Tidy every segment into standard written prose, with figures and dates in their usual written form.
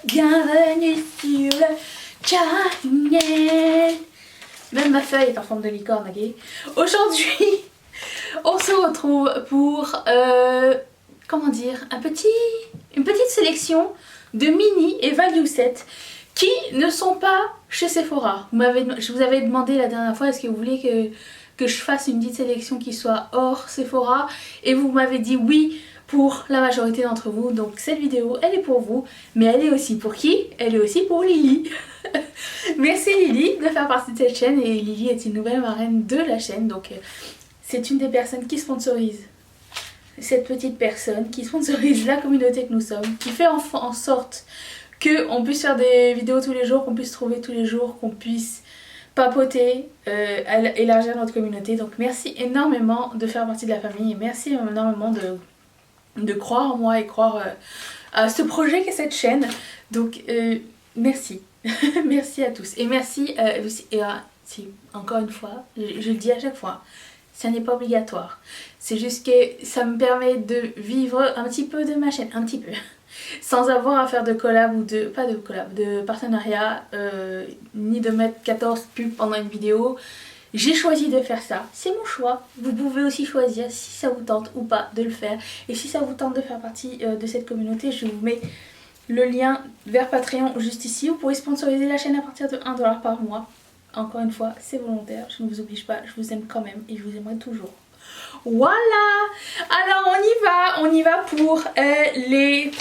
Bienvenue sur le channel. Même ma feuille est en forme de licorne, ok. Aujourd'hui, on se retrouve pour, comment dire, une petite sélection de mini et value sets qui ne sont pas chez Sephora. Je vous avais demandé la dernière fois, est-ce que vous voulez que je fasse une petite sélection qui soit hors Sephora, et vous m'avez dit oui pour la majorité d'entre vous. Donc cette vidéo elle est pour vous, mais elle est aussi pour qui? Elle est aussi pour Lily. Merci Lily de faire partie de cette chaîne, et Lily est une nouvelle marraine de la chaîne, donc c'est une des personnes qui sponsorise cette petite personne, qui sponsorise la communauté que nous sommes, qui fait en sorte qu'on puisse faire des vidéos tous les jours, qu'on puisse trouver tous les jours, qu'on puisse papoter, élargir notre communauté. Donc merci énormément de faire partie de la famille, et merci énormément de croire en moi et croire à ce projet qu'est cette chaîne. Donc merci. Merci à tous, et merci si, encore une fois, je le dis à chaque fois, ça n'est pas obligatoire, c'est juste que ça me permet de vivre un petit peu de ma chaîne, un petit peu, sans avoir à faire de collab ou de partenariat, ni de mettre 14 pubs pendant une vidéo. J'ai choisi de faire ça, c'est mon choix. Vous pouvez aussi choisir si ça vous tente ou pas de le faire, et si ça vous tente de faire partie de cette communauté, je vous mets le lien vers Patreon juste ici. Vous pourrez sponsoriser la chaîne à partir de 1 $ par mois. Encore une fois, c'est volontaire, je ne vous oblige pas, je vous aime quand même et je vous aimerai toujours. Voilà. Alors on y va pour les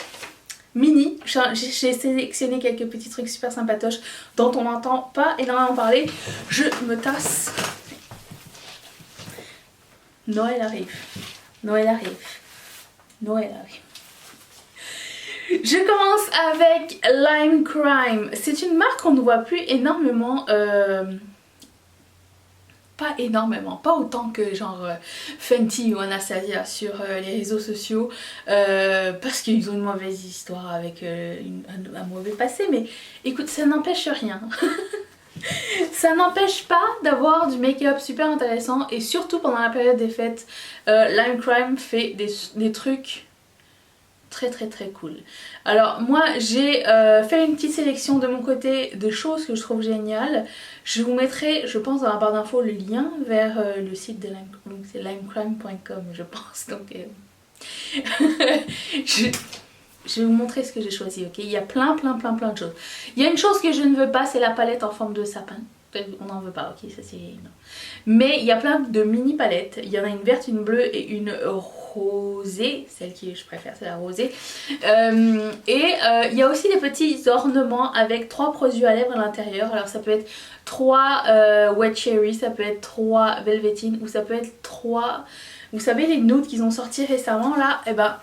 mini. J'ai sélectionné quelques petits trucs super sympatoches dont on n'entend pas énormément parler. Je me tasse. Noël arrive. Noël arrive. Noël arrive. Je commence avec Lime Crime. C'est une marque qu'on ne voit plus énormément, pas autant que genre Fenty ou Anastasia sur les réseaux sociaux, parce qu'ils ont une mauvaise histoire avec un mauvais passé, mais écoute, ça n'empêche rien. Ça n'empêche pas d'avoir du make-up super intéressant, et surtout pendant la période des fêtes, Lime Crime fait des trucs très cool. Alors moi j'ai fait une petite sélection de mon côté de choses que je trouve géniales. Je vous mettrai, je pense, dans la barre d'infos le lien vers le site de Lime, c'est limecrime.com je pense, donc je vais vous montrer ce que j'ai choisi, ok. Il y a plein de choses. Il y a une chose que je ne veux pas, c'est la palette en forme de sapin. On n'en veut pas, ok, ça c'est... non. Mais il y a plein de mini palettes. Il y en a une verte, une bleue et une rosée. Celle que je préfère, c'est la rosée. Il y a aussi des petits ornements avec 3 produits à lèvres à l'intérieur. Alors ça peut être 3 Wet Cherry, ça peut être 3 Velveteen, ou ça peut être 3... Vous savez les nudes qu'ils ont sortis récemment là, et ben...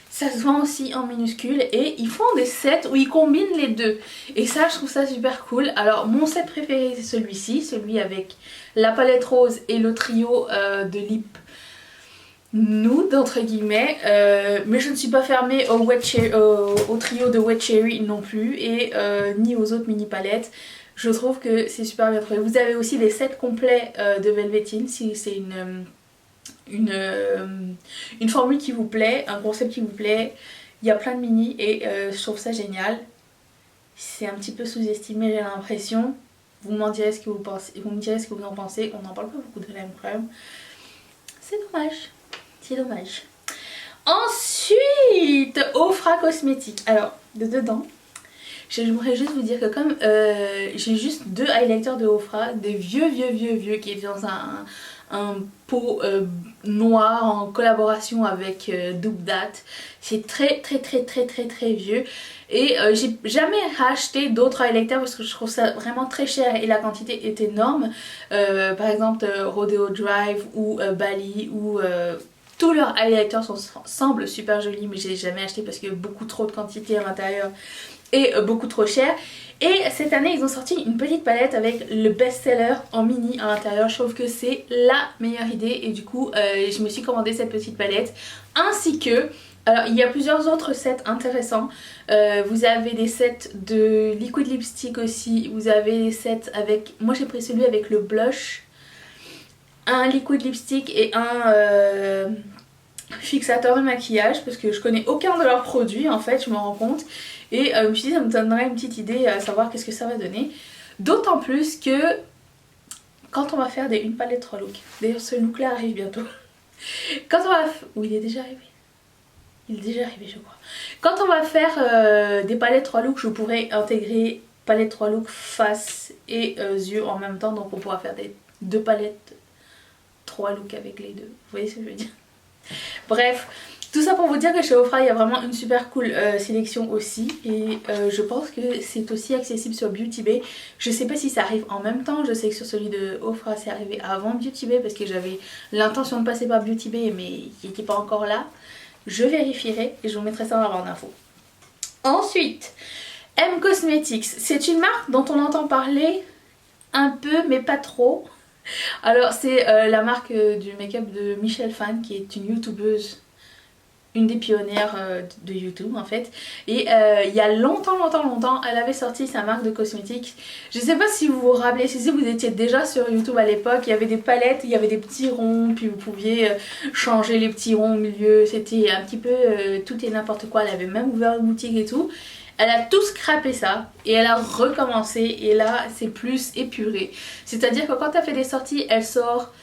ça se vend aussi en minuscule, et ils font des sets où ils combinent les deux. Et ça, je trouve ça super cool. Alors mon set préféré c'est celui-ci, celui avec la palette rose et le trio de lip nude entre guillemets. Mais je ne suis pas fermée au trio de Wet Cherry non plus, et ni aux autres mini palettes. Je trouve que c'est super bien trouvé. Vous avez aussi des sets complets de Velveteen si c'est une formule qui vous plaît, un concept qui vous plaît. Il y a plein de mini, et je trouve ça génial. C'est un petit peu sous-estimé, j'ai l'impression. Vous m'en direz ce que vous pensez, vous me direz ce que vous en pensez. On n'en parle pas beaucoup de Lime Crime. C'est dommage. C'est dommage. Ensuite, Ofra Cosmétiques. Alors, dedans, j'aimerais juste vous dire que comme j'ai juste 2 highlighters de Ofra, des vieux qui est dans un pot noir en collaboration avec Double Date. C'est très vieux, et j'ai jamais racheté d'autres highlighters parce que je trouve ça vraiment très cher et la quantité est énorme. Par exemple Rodeo Drive ou Bali, ou tous leurs highlighters semblent super jolis, mais je l'ai jamais acheté parce qu'il y a beaucoup trop de quantité à l'intérieur et beaucoup trop cher. Et cette année ils ont sorti une petite palette avec le best-seller en mini à l'intérieur. Je trouve que c'est la meilleure idée, et du coup je me suis commandé cette petite palette, ainsi que... alors il y a plusieurs autres sets intéressants. Vous avez des sets de liquid lipstick aussi. Vous avez des sets avec... moi j'ai pris celui avec le blush, un liquid lipstick et un fixateur de maquillage parce que je connais aucun de leurs produits en fait, je me rends compte. Et je me suis dit ça me donnerait une petite idée à savoir qu'est-ce que ça va donner. D'autant plus que quand on va faire une palette 3 looks, d'ailleurs ce look là arrive bientôt. Quand on va... Oui, il est déjà arrivé. Il est déjà arrivé je crois. Quand on va faire des palettes 3 looks, je pourrais intégrer palette 3 looks face et yeux en même temps. Donc on pourra faire deux palettes 3 looks avec les deux. Vous voyez ce que je veux dire? Bref, tout ça pour vous dire que chez Ofra il y a vraiment une super cool sélection aussi. Et je pense que c'est aussi accessible sur Beauty Bay. Je sais pas si ça arrive en même temps. Je sais que sur celui de Ofra c'est arrivé avant Beauty Bay parce que j'avais l'intention de passer par Beauty Bay mais il n'était pas encore là. Je vérifierai et je vous mettrai ça dans la barre d'infos. Ensuite, M Cosmetics. C'est une marque dont on entend parler un peu mais pas trop. Alors c'est la marque du make-up de Michelle Phan qui est une youtubeuse, une des pionnières de YouTube en fait. Et il y a longtemps elle avait sorti sa marque de cosmétiques. Je sais pas si vous vous rappelez, si vous étiez déjà sur YouTube à l'époque, il y avait des palettes, il y avait des petits ronds, puis vous pouviez changer les petits ronds au milieu. C'était un petit peu tout et n'importe quoi, elle avait même ouvert une boutique et tout. Elle a tout scrappé ça et elle a recommencé et là c'est plus épuré. C'est à dire que quand elle fait des sorties, elle sort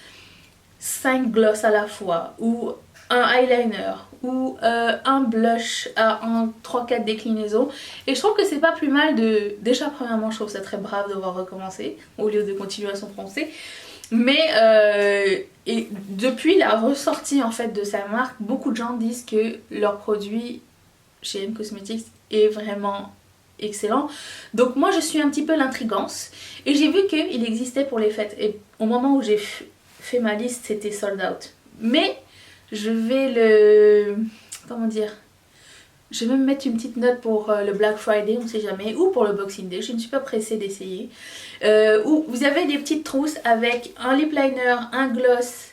5 gloss à la fois ou un eyeliner ou un blush en 3-4 déclinaisons. Et je trouve que c'est pas plus mal de... Déjà premièrement je trouve ça très brave de voir recommencer au lieu de continuer à s'enfoncer. Mais et depuis la ressortie en fait de sa marque, beaucoup de gens disent que leurs produits chez M Cosmetics est vraiment excellent. Donc moi je suis un petit peu l'intrigance et j'ai vu qu'il existait pour les fêtes et au moment où j'ai fait ma liste c'était sold out. Mais je vais le... comment dire, je vais me mettre une petite note pour le Black Friday, on sait jamais, ou pour le Boxing Day, je ne suis pas pressée d'essayer. Où vous avez des petites trousses avec un lip liner, un gloss,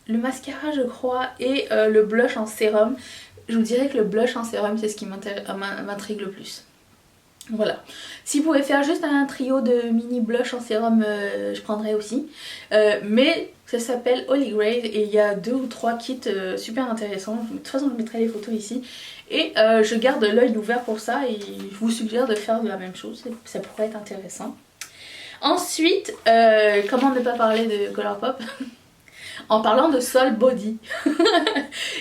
le mascara je crois et le blush en sérum. Je vous dirais que le blush en sérum c'est ce qui m'intrigue le plus. Voilà. Si vous pouvez faire juste un trio de mini blush en sérum, je prendrais aussi. Mais ça s'appelle Holy Grail et il y a 2 ou 3 kits super intéressants. De toute façon je mettrai les photos ici. Et je garde l'œil ouvert pour ça et je vous suggère de faire de la même chose. Ça pourrait être intéressant. Ensuite, comment ne pas parler de Colourpop en parlant de Sol Body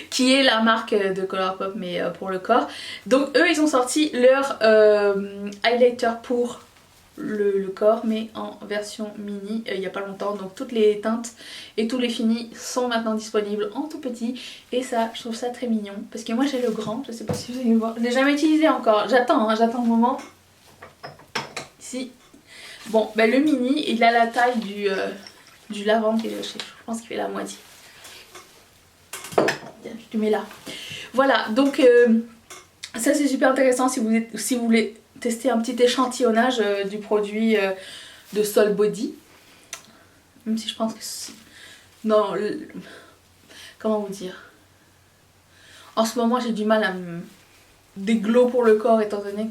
qui est la marque de Colourpop mais pour le corps. Donc eux ils ont sorti leur highlighter pour le corps mais en version mini il n'y a pas longtemps. Donc toutes les teintes et tous les finis sont maintenant disponibles en tout petit et ça je trouve ça très mignon parce que moi j'ai le grand, je sais pas si vous allez voir, je l'ai jamais utilisé encore, j'attends j'attends le moment. Ici. Bon ben le mini il a la taille du lavande que je pense qu'il fait la moitié. Je te mets là. Voilà, donc ça c'est super intéressant si vous voulez tester un petit échantillonnage du produit de Sol Body. Même si je pense que c'est... Non, comment vous dire? En ce moment j'ai du mal à me... des glows pour le corps étant donné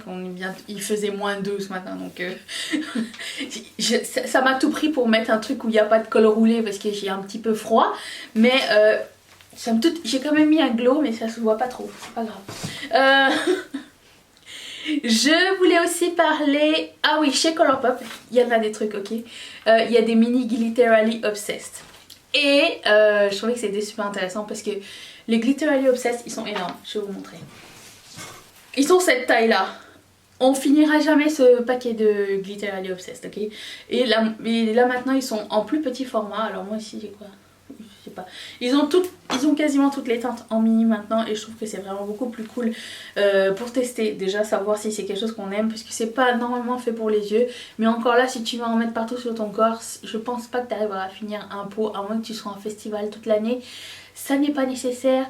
qu'il faisait -2 ce matin donc ça m'a tout pris pour mettre un truc où il n'y a pas de col roulé parce que j'ai un petit peu froid mais j'ai quand même mis un glow mais ça se voit pas trop, c'est pas grave. Je voulais aussi parler, ah oui chez Colourpop il y en a des trucs ok, il y a des mini Glitterally Obsessed et je trouvais que c'était super intéressant parce que les Glitterally Obsessed ils sont énormes, je vais vous montrer. Ils sont cette taille là. On finira jamais ce paquet de Glitterally Obsessed, ok. Et là maintenant ils sont en plus petit format. Alors moi ici j'ai quoi? Je sais pas. Ils ont quasiment toutes les teintes en mini maintenant et je trouve que c'est vraiment beaucoup plus cool pour tester. Déjà savoir si c'est quelque chose qu'on aime puisque c'est pas normalement fait pour les yeux. Mais encore là si tu vas en mettre partout sur ton corps, je pense pas que tu arriveras à finir un pot à moins que tu sois en festival toute l'année. Ça n'est pas nécessaire.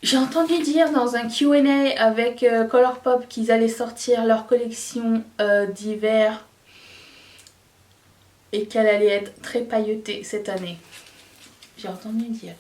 J'ai entendu dire dans un Q&A avec Colourpop qu'ils allaient sortir leur collection d'hiver et qu'elle allait être très pailletée cette année. J'ai entendu dire.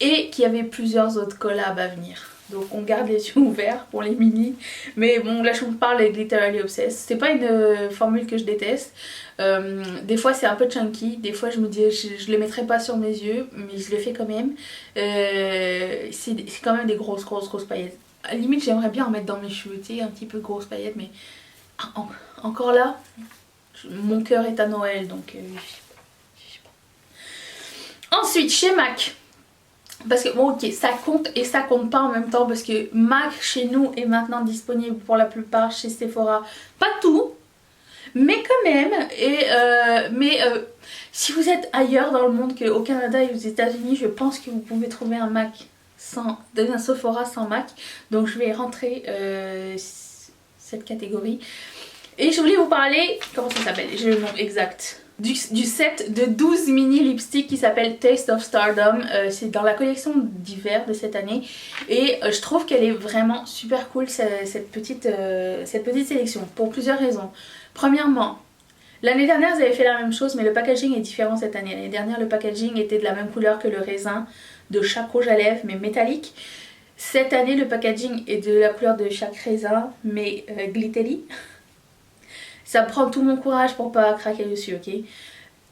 Et qu'il y avait plusieurs autres collabs à venir. Donc on garde les yeux ouverts pour les mini. Mais bon, là je vous parle de Literally Obsessed. C'est pas une formule que je déteste. Des fois c'est un peu chunky. Des fois je me dis je les mettrai pas sur mes yeux. Mais je le fais quand même. C'est quand même des grosses paillettes. À la limite j'aimerais bien en mettre dans mes cheveux. Tu sais, un petit peu grosses paillettes. Mais encore là, mon cœur est à Noël. Donc je sais pas. Ensuite chez MAC. Parce que bon ok, ça compte et ça compte pas en même temps parce que MAC chez nous est maintenant disponible pour la plupart chez Sephora. Pas tout, mais quand même. Et si vous êtes ailleurs dans le monde qu'au Canada et aux États-Unis, je pense que vous pouvez trouver un MAC un Sephora sans MAC. Donc je vais rentrer cette catégorie. Et je voulais vous parler, comment ça s'appelle? J'ai le nom exact. Du set de 12 mini lipsticks qui s'appelle Taste of Stardom. C'est dans la collection d'hiver de cette année. Et je trouve qu'elle est vraiment super cool cette petite sélection. Pour plusieurs raisons. Premièrement, l'année dernière vous avez fait la même chose mais le packaging est différent cette année. L'année dernière le packaging était de la même couleur que le raisin de chaque rouge à lèvres mais métallique. Cette année le packaging est de la couleur de chaque raisin mais glittery. Ça prend tout mon courage pour pas craquer dessus, ok?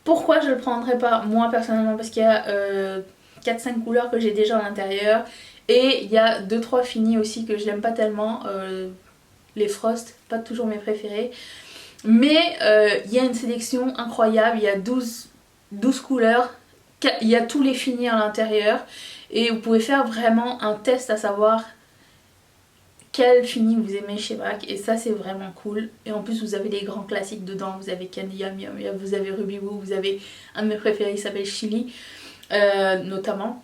Pourquoi je le prendrais pas moi personnellement? Parce qu'il y a 4-5 couleurs que j'ai déjà à l'intérieur. Et il y a 2-3 finis aussi que je n'aime pas tellement. Les Frost, pas toujours mes préférés. Mais il y a une sélection incroyable. Il y a 12 couleurs. Il y a tous les finis à l'intérieur. Et vous pouvez faire vraiment un test à savoir quel fini vous aimez chez MAC et ça c'est vraiment cool. Et en plus vous avez des grands classiques dedans, vous avez Candy Yum Yum, vous avez Ruby Woo, vous avez un de mes préférés qui s'appelle Chili notamment.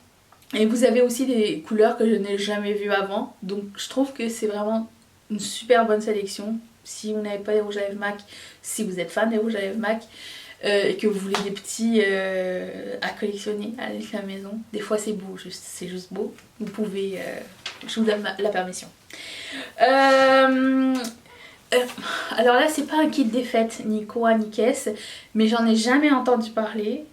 Et vous avez aussi des couleurs que je n'ai jamais vues avant, donc je trouve que c'est vraiment une super bonne sélection. Si vous n'avez pas des rouges à lèvres MAC, si vous êtes fan des rouges à lèvres MAC et que vous voulez des petits à collectionner à la maison, des fois c'est beau, c'est juste beau, vous pouvez, je vous donne la permission. Alors là c'est pas un kit des fêtes ni quoi ni caisse, mais j'en ai jamais entendu parler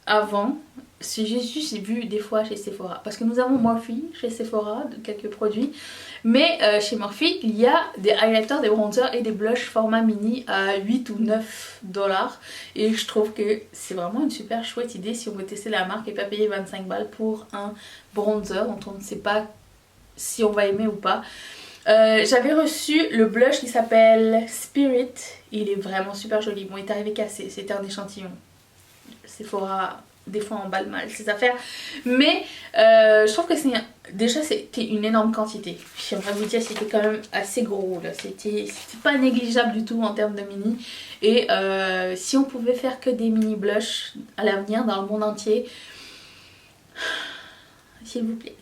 avant. J'ai juste vu des fois chez Sephora parce que nous avons Morphe chez Sephora de quelques produits, mais chez Morphe il y a des highlighters, des bronzers et des blushs format mini à 8 ou 9 dollars et je trouve que c'est vraiment une super chouette idée si on veut tester la marque et pas payer 25 balles pour un bronzer dont on ne sait pas si on va aimer ou pas. J'avais reçu le blush qui s'appelle Spirit, il est vraiment super joli. Bon, il est arrivé cassé, c'était un échantillon. Sephora des fois emballe mal ces affaires, mais je trouve que déjà c'était une énorme quantité. J'aimerais vous dire c'était quand même assez gros là, c'était pas négligeable du tout en termes de mini. Et si on pouvait faire que des mini blush à l'avenir dans le monde entier, s'il vous plaît,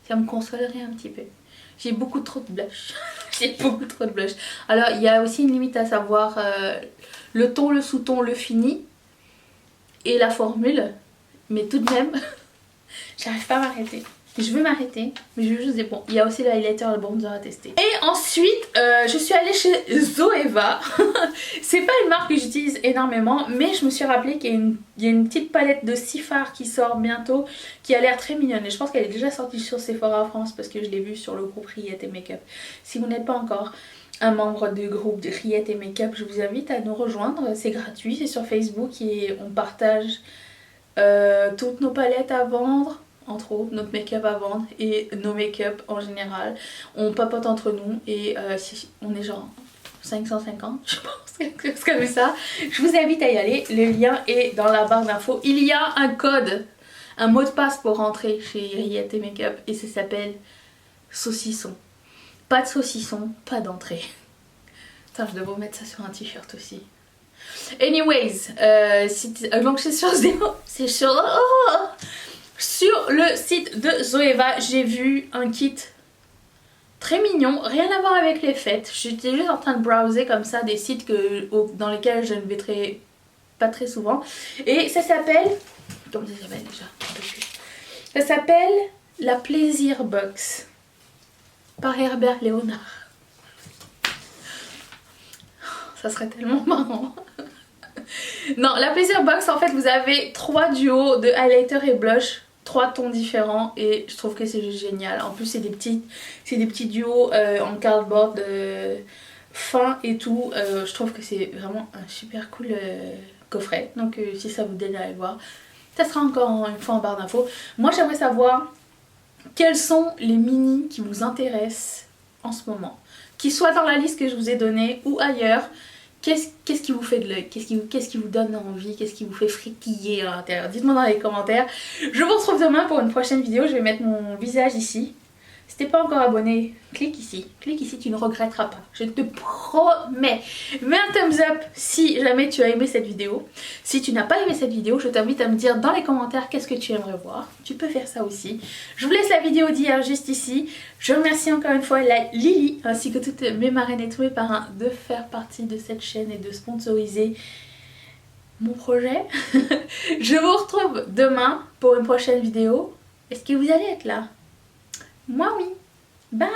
ça me consolerait un petit peu. J'ai beaucoup trop de blush. J'ai beaucoup trop de blush. Alors il y a aussi une limite à savoir le ton, le sous-ton, le fini et la formule. Mais tout de même, j'arrive pas à m'arrêter. Je veux m'arrêter, mais je veux juste dire bon, il y a aussi le highlighter et le bronzer à tester. Et ensuite, je suis allée chez Zoeva. C'est pas une marque que j'utilise énormément, mais je me suis rappelé qu'il y a une petite palette de 6 fards qui sort bientôt, qui a l'air très mignonne. Et je pense qu'elle est déjà sortie sur Sephora France parce que je l'ai vue sur le groupe Riette et Makeup. Si vous n'êtes pas encore un membre du groupe de Riette et Makeup, je vous invite à nous rejoindre. C'est gratuit, c'est sur Facebook et on partage toutes nos palettes à vendre. Entre autres notre make-up à vendre et nos make-up en général. On papote entre nous et on est genre 550 je pense, quelque chose comme ça. Je vous invite à y aller, le lien est dans la barre d'infos. Il y a un code, un mot de passe pour rentrer chez Riette et Makeup et ça s'appelle saucisson. Pas de saucisson, pas d'entrée. Putain, je devrais mettre ça sur un t-shirt aussi. Anyways, donc c'est sur sur le site de Zoeva, j'ai vu un kit très mignon, rien à voir avec les fêtes. J'étais juste en train de browser comme ça des sites dans lesquels je ne vais pas très souvent. Et ça s'appelle... Comment ça s'appelle déjà? Ça s'appelle la Plaisir Box par Herbert Léonard. Ça serait tellement marrant. Non, la Plaisir Box, en fait, vous avez 3 duos de highlighter et blush. 3 tons différents et je trouve que c'est juste génial. En plus c'est des petits duos en cardboard fin et tout. Je trouve que c'est vraiment un super cool coffret. Donc si ça vous donne à aller voir, ça sera encore une fois en barre d'infos. Moi j'aimerais savoir quels sont les mini qui vous intéressent en ce moment. Qu'ils soient dans la liste que je vous ai donnée ou ailleurs. Qu'est-ce qui vous fait de l'œil? Qu'est-ce qui vous donne envie? Qu'est-ce qui vous fait frétiller à l'intérieur? Dites-moi dans les commentaires. Je vous retrouve demain pour une prochaine vidéo. Je vais mettre mon visage ici. Si t'es pas encore abonné, clique ici, tu ne regretteras pas, je te promets. Mets un thumbs up si jamais tu as aimé cette vidéo. Si tu n'as pas aimé cette vidéo, je t'invite à me dire dans les commentaires qu'est-ce que tu aimerais voir. Tu peux faire ça aussi. Je vous laisse la vidéo d'hier juste ici. Je remercie encore une fois la Lily ainsi que toutes mes marraines et tous mes parrains de faire partie de cette chaîne et de sponsoriser mon projet. Je vous retrouve demain pour une prochaine vidéo. Est-ce que vous allez être là? Moi oui. Bye.